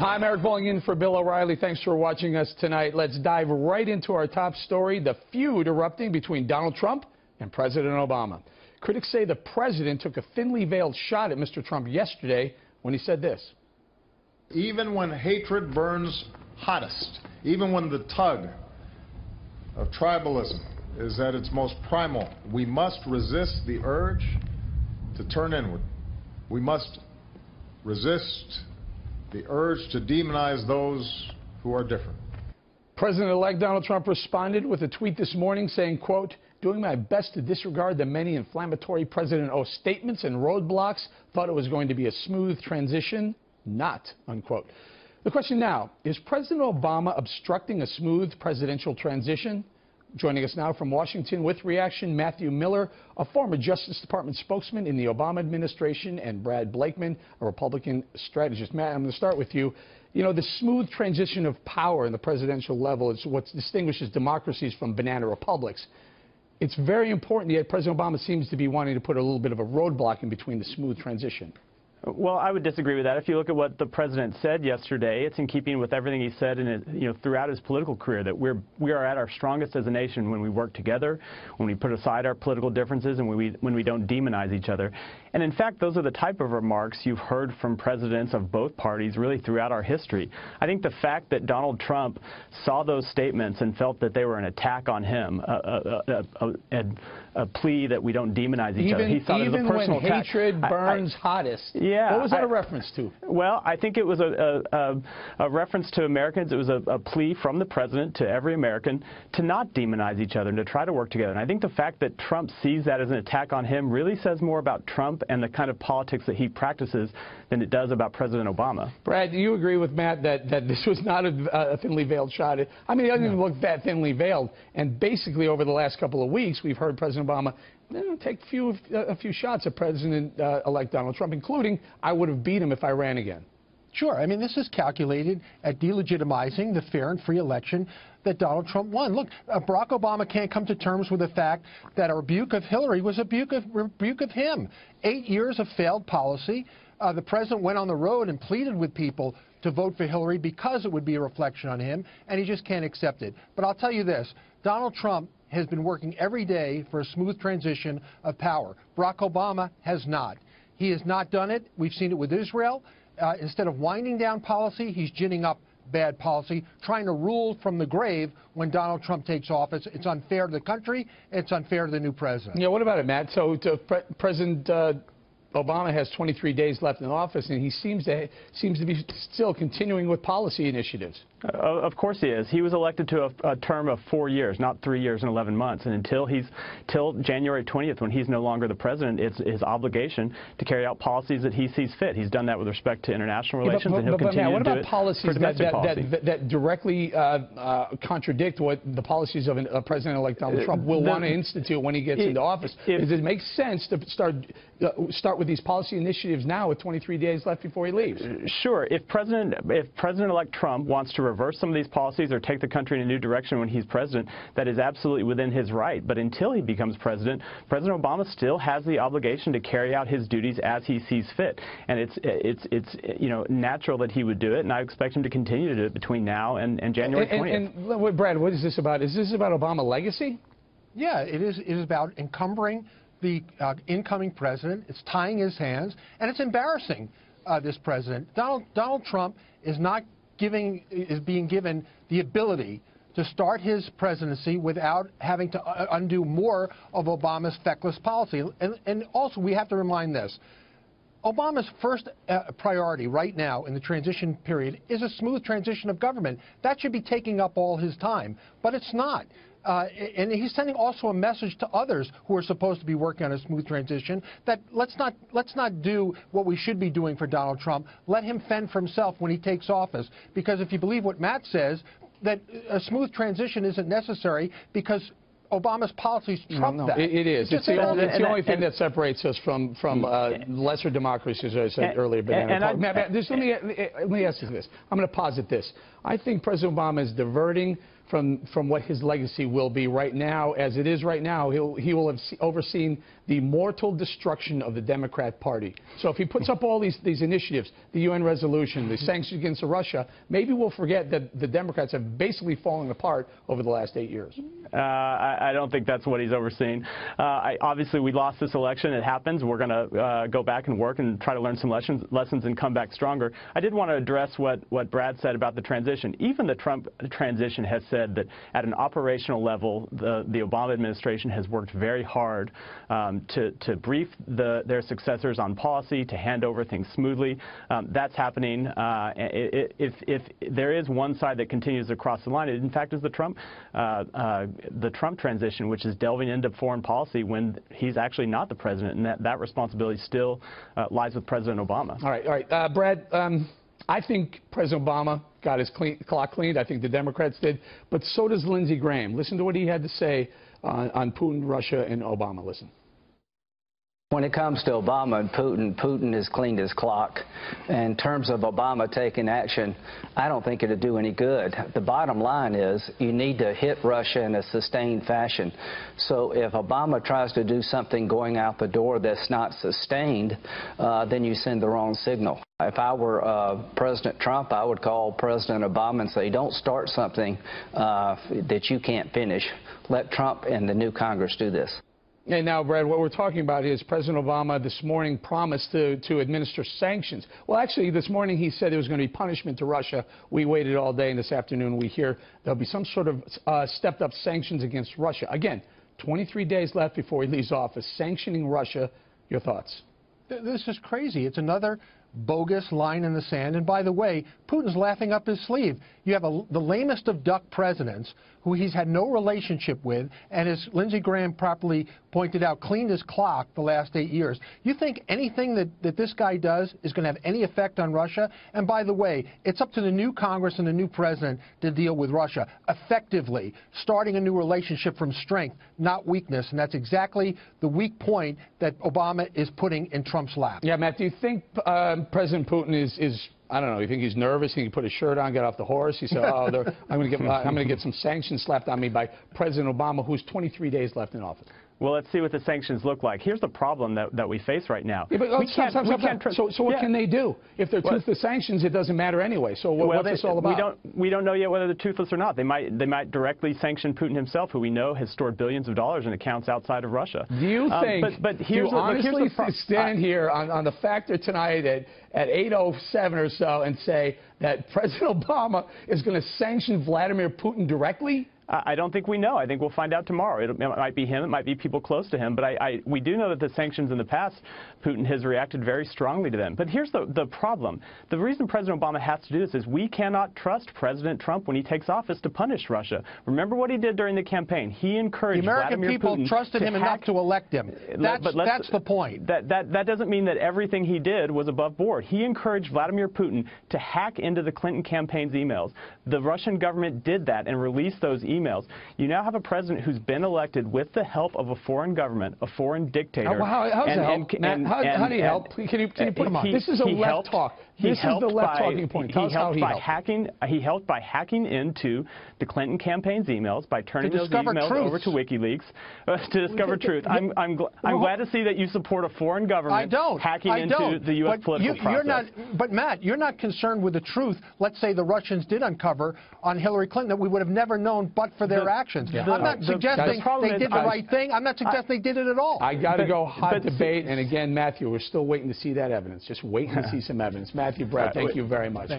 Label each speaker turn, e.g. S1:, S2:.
S1: Hi, I'm Eric Bolling in for Bill O'Reilly. Thanks for watching us tonight. Let's dive right into our top story, the feud erupting between Donald Trump and President Obama. Critics say the president took a thinly veiled shot at Mr. Trump yesterday when he said this.
S2: Even when hatred burns hottest, even when the tug of tribalism is at its most primal, we must resist the urge to turn inward. We must resist the urge to demonize those who are different.
S1: President-elect Donald Trump responded with a tweet this morning saying, quote, "Doing my best to disregard the many inflammatory President O statements and roadblocks, thought it was going to be a smooth transition, not," unquote. The question now, is President Obama obstructing a smooth presidential transition? Joining us now from Washington with reaction, Matthew Miller, a former Justice Department spokesman in the Obama administration, and Brad Blakeman, a Republican strategist. Matt, I'm going to start with you. You know, the smooth transition of power in the presidential level is what distinguishes democracies from banana republics. It's very important, yet President Obama seems to be wanting to put a little bit of a roadblock in between the smooth transition.
S3: Well, I would disagree with that. If you look at what the president said yesterday, it's in keeping with everything he said throughout his political career, that we are at our strongest as a nation when we work together, when we put aside our political differences, and when we don't demonize each other. And in fact, those are the type of remarks you've heard from presidents of both parties really throughout our history. I think the fact that Donald Trump saw those statements and felt that they were an attack on him, a plea that we don't demonize each other. He thought it was a personal attack.
S1: Even when hatred burns hottest.
S3: Yeah.
S1: What was that a reference to?
S3: Well, I think it was a reference to Americans. It was a plea from the president to every American to not demonize each other and to try to work together. And I think the fact that Trump sees that as an attack on him really says more about Trump and the kind of politics that he practices than it does about President Obama.
S1: Brad, do you agree with Matt that this was not a thinly veiled shot? I mean, it doesn't even look that thinly veiled. And basically, over the last couple of weeks, we've heard President Obama take a few shots at President-elect Donald Trump, including, "I would have beat him if I ran again."
S4: Sure. I mean, this is calculated at delegitimizing the fair and free election that Donald Trump won. Look, Barack Obama can't come to terms with the fact that a rebuke of Hillary was a rebuke of him. 8 years of failed policy. The president went on the road and pleaded with people to vote for Hillary because it would be a reflection on him, and he just can't accept it. But I'll tell you this, Donald Trump has been working every day for a smooth transition of power. Barack Obama has not. He has not done it. We've seen it with Israel. Instead of winding down policy, he's ginning up bad policy, trying to rule from the grave when Donald Trump takes office. It's unfair to the country. It's unfair to the new president.
S1: Yeah, what about it, Matt? So President Obama has 23 days left in office, and he seems to be still continuing with policy initiatives.
S3: Of course he is. He was elected to a term of 4 years, not 3 years and 11 months. And till January 20th, when he's no longer the president, it's his obligation to carry out policies that he sees fit. He's done that with respect to international relations, and he'll continue to do it for domestic policy.
S1: That directly contradict what the policies of a president-elect Donald Trump will want to institute when he gets into office? Does it make sense to start with these policy initiatives now with 23 days left before he leaves?
S3: Sure. If President-elect Trump wants to reverse some of these policies or take the country in a new direction when he's president, that is absolutely within his right. But until he becomes president, President Obama still has the obligation to carry out his duties as he sees fit. And it's natural that he would do it, and I expect him to continue to do it between now and January 20th.
S1: And Brad, what is this about? Is this about Obama legacy?
S4: Yeah, it is. It is about encumbering the incoming president. It's tying his hands, and it's embarrassing this president. Donald Trump is being given the ability to start his presidency without having to undo more of Obama's feckless policy. And also, we have to remind this. Obama's first priority right now in the transition period is a smooth transition of government. That should be taking up all his time, but it's not. And he's sending also a message to others who are supposed to be working on a smooth transition that let's not do what we should be doing for Donald Trump. Let him fend for himself when he takes office. Because if you believe what Matt says, that a smooth transition isn't necessary because Obama's policies trump that.
S1: It is. It's the only thing that separates us from lesser democracies, as I said earlier. Matt, let me ask you this. I'm going to posit this. I think President Obama is diverting from what his legacy will be right now. As it is right now, he will have overseen the mortal destruction of the Democrat Party. So if he puts up all these initiatives, the UN resolution, the sanctions against Russia, maybe we'll forget that the Democrats have basically fallen apart over the last 8 years.
S3: I don't think that's what he's overseeing. Obviously, we lost this election. It happens. We're going to go back and work and try to learn some lessons and come back stronger. I did want to address what Brad said about the transition. Even the Trump transition has said that at an operational level, the Obama administration has worked very hard to brief their successors on policy, to hand over things smoothly. That's happening. If there is one side that continues to cross the line, it in fact is the Trump transition, which is delving into foreign policy when he's actually not the president, and that responsibility still lies with President Obama. All
S1: right. Brad, I think President Obama got his clock cleaned. I think the Democrats did. But so does Lindsey Graham. Listen to what he had to say on Putin, Russia, and Obama. Listen.
S5: When it comes to Obama and Putin has cleaned his clock. In terms of Obama taking action, I don't think it'll do any good. The bottom line is you need to hit Russia in a sustained fashion. So if Obama tries to do something going out the door that's not sustained, then you send the wrong signal. If I were President Trump, I would call President Obama and say, don't start something that you can't finish. Let Trump and the new Congress do this.
S1: And now, Brad, what we're talking about is President Obama this morning promised to administer sanctions. Well, actually, this morning he said there was going to be punishment to Russia. We waited all day, and this afternoon we hear there'll be some sort of stepped-up sanctions against Russia. Again, 23 days left before he leaves office. Sanctioning Russia. Your thoughts?
S4: This is crazy. It's another bogus line in the sand. And by the way, Putin's laughing up his sleeve. You have the lamest of duck presidents who he's had no relationship with, and as Lindsey Graham properly pointed out, cleaned his clock the last 8 years. You think anything that this guy does is going to have any effect on Russia? And by the way, it's up to the new Congress and the new president to deal with Russia effectively, starting a new relationship from strength, not weakness. And that's exactly the weak point that Obama is putting in Trump's lap.
S1: Yeah, Matt, do you think President Putin is I don't know, you think he's nervous? He can put his shirt on, get off the horse? He said, oh, I'm going to get some sanctions slapped on me by President Obama, who's 23 days left in office.
S3: Well, let's see what the sanctions look like. Here's the problem that we face right now.
S1: Yeah, but so what can they do? If they're toothless sanctions, it doesn't matter anyway. So what's this all about?
S3: We don't know yet whether they're toothless or not. They might directly sanction Putin himself, who we know has stored billions of dollars in accounts outside of Russia.
S1: Do you think? Do you honestly stand here on the factor tonight at 8:07 or so and say that President Obama is going to sanction Vladimir Putin directly?
S3: I don't think we know. I think we'll find out tomorrow. It might be him. It might be people close to him. But we do know that the sanctions in the past, Putin has reacted very strongly to them. But here's the problem. The reason President Obama has to do this is we cannot trust President Trump when he takes office to punish Russia. Remember what he did during the campaign. He encouraged Vladimir Putin.
S4: The American people trusted him enough to elect him. That's the point.
S3: That doesn't mean that everything he did was above board. He encouraged Vladimir Putin to hack into the Clinton campaign's emails. The Russian government did that and released those emails. You now have a president who's been elected with the help of a foreign government, a foreign dictator.
S1: How do you help? Can you put him on? This is a left talk. This is the left talking point. Tell us how he helped.
S3: He helped by hacking into the Clinton campaign's emails, by turning those emails over to WikiLeaks to discover truth. I'm glad to see that you support a foreign government hacking into the U.S. political process.
S4: But Matt, you're not concerned with the truth. Let's say the Russians did uncover on Hillary Clinton that we would have never known but for their actions. I'm not suggesting they did the right thing. I'm not suggesting they did it at all.
S1: I got to go hot debate. And again, Matthew, we're still waiting to see that evidence. Just waiting to see some evidence. Matthew, Brad, thank you very much.